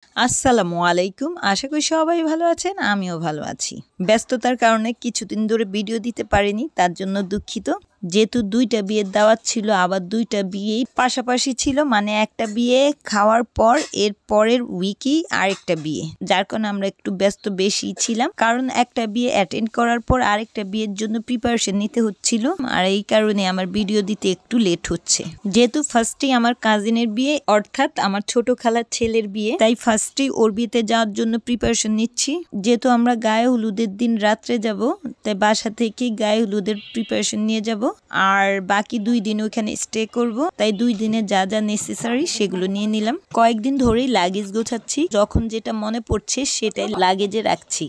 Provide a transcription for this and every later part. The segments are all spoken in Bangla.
আসসালামু আলাইকুম। আশা করি সবাই ভালো আছেন, আমিও ভালো আছি। ব্যস্ততার কারণে কিছুদিন ধরে ভিডিও দিতে পারিনি, তার জন্য দুঃখিত। যেহেতু ২টা বিয়ের দাওয়াত ছিল, আবার ২টা বিয়েই পাশাপাশি ছিল, মানে একটা বিয়ে খাওয়ার পর এর পরের উইকেই আরেকটা বিয়ে, যার কারণে আমরা একটু ব্যস্ত বেশি ছিলাম। কারণ একটা বিয়ে অ্যাটেন্ড করার পর আরেকটা বিয়ের জন্য প্রিপারেশন নিতে হচ্ছিল, আর এই কারণে আমার ভিডিও দিতে একটু লেট হচ্ছে। যেহেতু ফার্স্টেই আমার কাজিনের বিয়ে, অর্থাৎ আমার ছোট খালার ছেলের বিয়ে, তাই ফার্স্টেই ওর বিয়েতে যাওয়ার জন্য প্রিপারেশন নিচ্ছি। যেহেতু আমরা গায়ে হলুদের দিন রাত্রে যাব, তাই বাসা থেকে গায়ে হলুদের প্রিপারেশন নিয়ে যাব, আর বাকি 2 দিন ওখানে স্টে করব। তাই 2 দিনে যা যা নেসেসারি সেগুলো নিয়ে নিলাম। কয়েকদিন ধরেই লাগেজ গোছাচ্ছি, যখন যেটা মনে পড়ছে সেটাই লাগেজে রাখছি।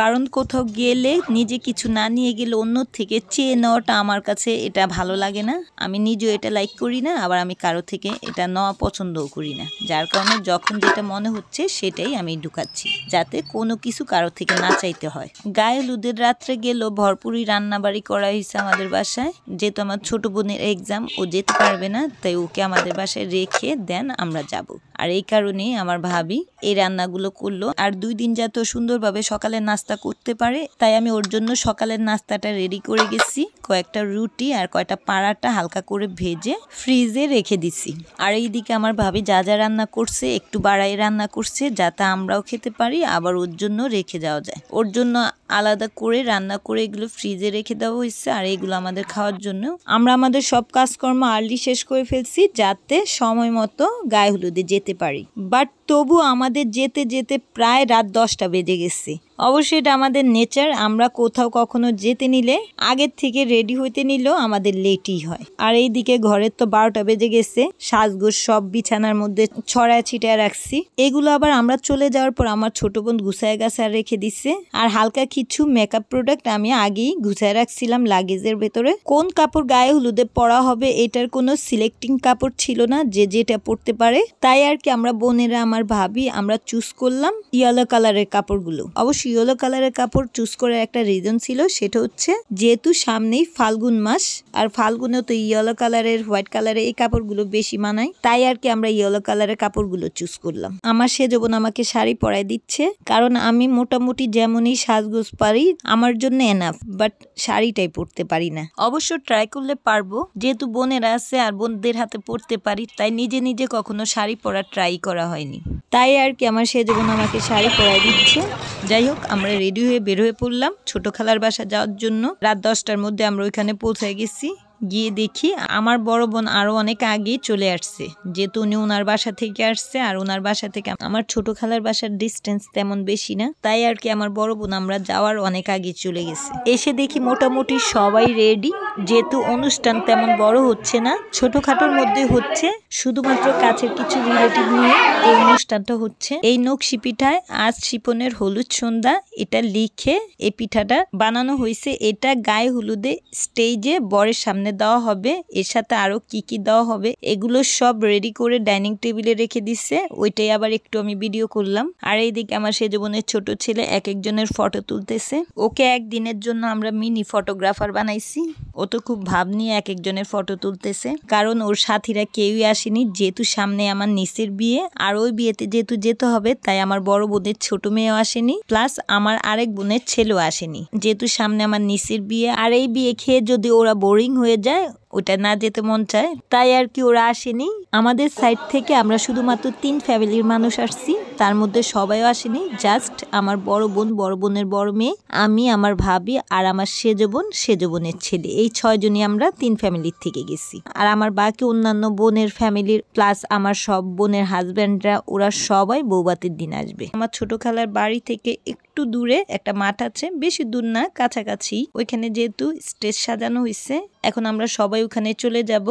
কারণ কোথাও গেলে নিজে কিছু না নিয়ে গেলে অন্য থেকে চেয়ে নেওয়াটা আমার কাছে এটা ভালো লাগে না। আমি নিজেও এটা লাইক করি না, আবার আমি কারো থেকে এটা নেওয়া পছন্দও করি না। যার কারণে যখন যেটা মনে হচ্ছে সেটাই আমি ঢুকাচ্ছি, যাতে কোনো কিছু কারো থেকে না চাইতে হয়। গায়ে হলুদের রাত্রে গেলেও ভরপুরই রান্নাবাড়ি করা হয়েছে আমাদের বাসায়। যেহেতু আমার ছোট বোনের এক্সাম, ও যেতে পারবে না, তাই ওকে আমাদের বাসায় রেখে দেন আমরা যাব। আর এই কারণেই আমার ভাবি এই রান্নাগুলো করলো। আর 2 দিন যাতে সুন্দরভাবে সকালের নাস্তা করতে পারে, তাই আমি ওর জন্য সকালের নাস্তাটা রেডি করে গেছি। কয়েকটা রুটি আর কয়েকটা পারাটা হালকা করে ভেজে ফ্রিজে রেখে দিছি। আর এইদিকে আমার ভাবি যা যা রান্না করছে একটু বাড়াই রান্না করছে, যাতে আমরাও খেতে পারি, আবার ওর জন্য রেখে যাওয়া যায়। ওর জন্য আলাদা করে রান্না করে এগুলো ফ্রিজে রেখে দেওয়া হয়েছে, আর এগুলো আমাদের খাওয়ার জন্য। আমরা আমাদের সব কাজকর্ম আর্লি শেষ করে ফেলছি, যাতে সময় মতো গায়ে হলুদে যেতে পারি। বাট তবু আমাদের যেতে যেতে প্রায় রাত 10টা বেজে গেছে। অবশ্যই এটা আমাদের নেচার, আমরা কোথাও কখনো যেতে নিলে আগের থেকে রেডি হইতে নিলেও আমাদের লেটই হয়। আর এইদিকে ঘরের তো 12টা বেজে গেছে, সাজগোজ সব বিছানার মধ্যে ছড়ায় ছিটায় রাখছি। এগুলো আবার আমরা চলে যাওয়ার পর আমার ছোট বোন গুছায় গাছায় রেখে দিচ্ছে। আর হালকা কিছু মেকআপ প্রোডাক্ট আমি আগেই গুছায় রাখছিলাম লাগেজের ভেতরে। কোন কাপড় গায়ে হলুদে পরা হবে এটার কোনো সিলেক্টিং কাপড় ছিল না, যে যেটা পরতে পারে। তাই আর কি আমরা বোনেরা, আমার ভাবি, আমরা চুজ করলাম ইয়েলো কালারের কাপড়গুলো। অবশ্যই ইয়েলো কালারের কাপড় চুজ করার একটা রিজন ছিল, সেটা হচ্ছে যেহেতু সামনেই ফাল্গুন মাস, আর ফাল্গুনেও তো ইয়েলো কালারের, হোয়াইট কালারের এই কাপড়গুলো বেশি মানায়। তাই আর কি আমরা ইয়েলো কালারের কাপড়গুলো চুজ করলাম। আমার সেজো বোন আমাকে শাড়ি পরায় দিচ্ছে, কারণ আমি মোটামুটি যেমনই সাজগোজ পারি আমার জন্য এনাফ, বাট শাড়িটাই পরতে পারি না। অবশ্য ট্রাই করলে পারবো, যেহেতু বোনেরা আছে আর বোনদের হাতে পরতে পারি, তাই নিজে নিজে কখনো শাড়ি পরা ট্রাই করা হয়নি। তাই আর কি আমার সেজো বোন আমাকে শাড়ি পরায় দিচ্ছে। যাই হোক, আমরা রেডি হয়ে বের হয়ে পড়লাম ছোট খালার বাসা যাওয়ার জন্য। রাত 10টার মধ্যে আমরা ওইখানে পৌঁছে গেছি। গিয়ে দেখি আমার বড় বোন আরো অনেক আগে চলে আসছে, যেহেতু উনি ওনার বাসা থেকে আসছে, আর ওনার বাসা থেকে আমার ছোট খালার বাসার ডিস্টেন্স তেমন বেশি না। তাই আর কি আমার বড় বোন আমরা যাওয়ার অনেক আগে চলে গেছে। এসে দেখি মোটামুটি সবাই রেডি, যেহেতু অনুষ্ঠান তেমন বড় হচ্ছে না, ছোটখাটোর মধ্যে হচ্ছে, শুধুমাত্র কাছের কিছু রিলেটিভ নিয়ে এই অনুষ্ঠানটা হচ্ছে। এই নকশি পিঠায় আজ শিপনের হলুদ সন্ধ্যা, এটা লিখে এই পিঠাটা বানানো হয়েছে। এটা গায়ে হলুদে স্টেজে বরের সামনে দেওয়া হবে, এর সাথে আরো কি কি দেওয়া হবে এগুলো সব রেডি করে ডাইনিং টেবিলে রেখে দিচ্ছে। ওইটাই আবার একটু আমি ভিডিও করলাম। আর এইদিকে আমার সেজো বোনের ছোট ছেলে এক একজনের ফটো তুলতেছে। ওকে একদিনের জন্য আমরা মিনি ফটোগ্রাফার বানাইছি। ও তো খুব ভাব নিয়ে এক একজনের ফটো তুলতেছে, কারণ ওর সাথীরা কেউই আসেনি, যেহেতু সামনে আমার নিচের বিয়ে। আর ওই বিয়েতে যেহেতু যেতে হবে, তাই আমার বড় বোনের ছোট মেয়েও আসেনি, প্লাস আমার আরেক বোনের ছেলেও আসেনি, যেহেতু সামনে আমার নিচের বিয়ে। আর এই বিয়ে খেয়ে যদি ওরা বোরিং হয়ে যায়, ওটা না যেতে মন চায়, তাই আর কি ওরা আসেনি। আমাদের সাইড থেকে আমরা শুধুমাত্র 3 ফ্যামিলির মানুষ আসছি, তার মধ্যে সবাইও আসেনি, জাস্ট আমার বড় বোন, বড় বোনের বড় মেয়ে, আমি, আমার ভাবি, আর আমার সেজো বোন, সেজো বোনের ছেলে, এই 6 জনই আমরা 3 ফ্যামিলির থেকে গেছি। আর আমার বাকি অন্যান্য বোনের ফ্যামিলির প্লাস আমার সব বোনের হাজব্যান্ডরা, ওরা সবাই বৌভাতের দিন আসবে। আমার ছোট খালার বাড়ি থেকে একটু দূরে একটা মাঠ আছে, বেশি দূর না, কাছাকাছি। ওইখানে যেহেতু স্টেজ সাজানো হয়েছে, এখন আমরা সবাই ওখানে চলে যাব।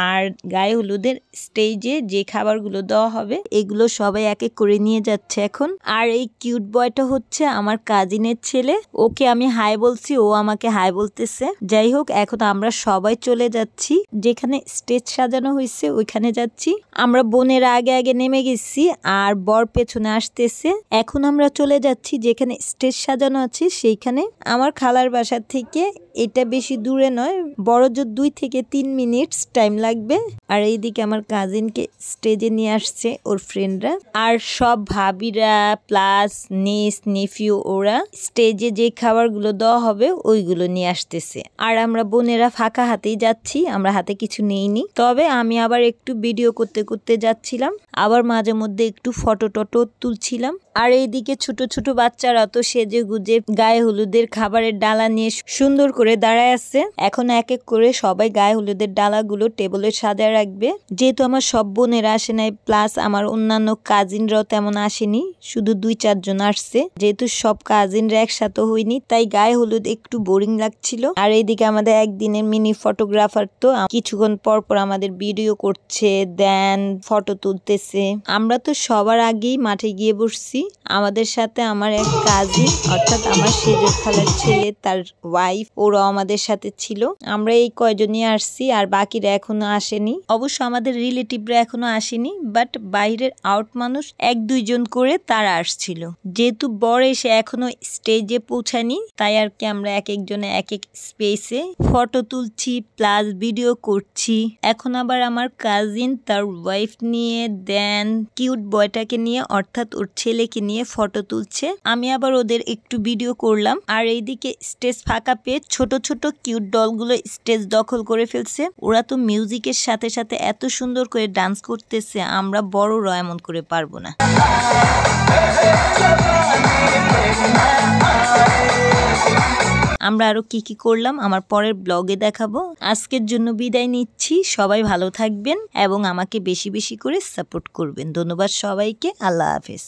আর গায়ে হলুদের স্টেজে যে খাবারগুলো দেওয়া হবে এগুলো সবাই এক এক করে নিয়ে যাচ্ছে এখন। আর এই কিউট বয়টা হচ্ছে আমার কাজিনের ছেলে, ওকে আমি হাই বলছি, ও আমাকে হাই বলতেছে। যাই হোক, এখন আমরা সবাই চলে যাচ্ছি যেখানে স্টেজ সাজানো হয়েছে, ওইখানে যাচ্ছি। আমরা বোনেরা আগে আগে নেমে গেছি, আর বর পেছনে আসতেছে। এখন আমরা চলে যাচ্ছি যেখানে স্টেজ সাজানো আছে সেইখানে। আমার খালার বাসা থেকে এটা বেশি দূরে নয়, বড়জোর 2 থেকে 3 মিনিট টাইম লাগবে। আর এইদিকে আমার কাজিনকে স্টেজে নিয়ে আসছে ওর ফ্রেন্ডরা, আর সব ভাবিরা প্লাস নিস নেফিউ ওরা স্টেজে যে খাবারগুলো দেওয়া হবে ওইগুলো নিয়ে আসতেছে। আর আমরা বোনেরা ফাঁকা হাতেই যাচ্ছি, আমরা হাতে কিছু নেইনি। তবে আমি আবার একটু ভিডিও করতে করতে যাচ্ছিলাম, আবার মাঝে মধ্যে একটু ফটো টটো তুলছিলাম। আর এইদিকে ছোট ছোট বাচ্চারা তো সেজে গুজে গায়ে হলুদের খাবারের ডালা নিয়ে সুন্দর করে দাঁড়ায় আছে। এখন এক এক করে সবাই গায়ে হলুদের ডালাগুলো টেবিলে সাজায় রাখবে। যেহেতু আমার সব বোনেরা আসে নাই, প্লাস আমার অন্যান্য কাজিনরাও তেমন আসেনি, শুধু 2-4 জন আসছে। যেহেতু সব কাজিনরা একসাথে হয়নি, তাই গায়ে হলুদ একটু বোরিং লাগছিল। আর এইদিকে আমাদের একদিনের মিনি ফটোগ্রাফার তো কিছুক্ষণ পর পর আমাদের ভিডিও করছে, দেন ফটো তুলতেছে। আমরা তো সবার আগেই মাঠে গিয়ে বসছি। আমাদের সাথে আমার এক কাজিন, অর্থাৎ আমার সেজর খালার ছেলে, তার ওয়াইফ, ওরাও আমাদের সাথে ছিল। আমরা এই কয়জনই আসছি, আর বাকিরা এখনো আসেনি। অবশ্য আমাদের রিলেটিভরা এখনো আসেনি, বাট বাইরের আউট মানুষ 1-2 জন করে তারা আসছিল। যেহেতু বর এসে এখনো স্টেজে পৌঁছায়নি, তাই আর কি আমরা এক একজনে এক এক স্পেসে ফটো তুলছি প্লাস ভিডিও করছি। এখন আবার আমার কাজিন তার ওয়াইফ নিয়ে, দেন কিউট বয়টাকে নিয়ে, অর্থাৎ ওর ছেলেকে নিয়ে ফটো তুলছে। আমি আবার ওদের একটু ভিডিও করলাম। আর এইদিকে স্টেজ ফাঁকা পেয়ে ছোট ছোট কিউট ডলগুলো স্টেজ দখল করে ফেলছে। ওরা তো মিউজিকের সাথে সাথে এত সুন্দর করে ডান্স করতেছে, আমরা বড়রা এমন করে পারবো না। আমরা আরো কি কি করলাম আমার পরের ব্লগে দেখাবো। আজকের জন্য বিদায় নিচ্ছি। সবাই ভালো থাকবেন এবং আমাকে বেশি বেশি করে সাপোর্ট করবেন। ধন্যবাদ সবাইকে। আল্লাহ হাফেজ।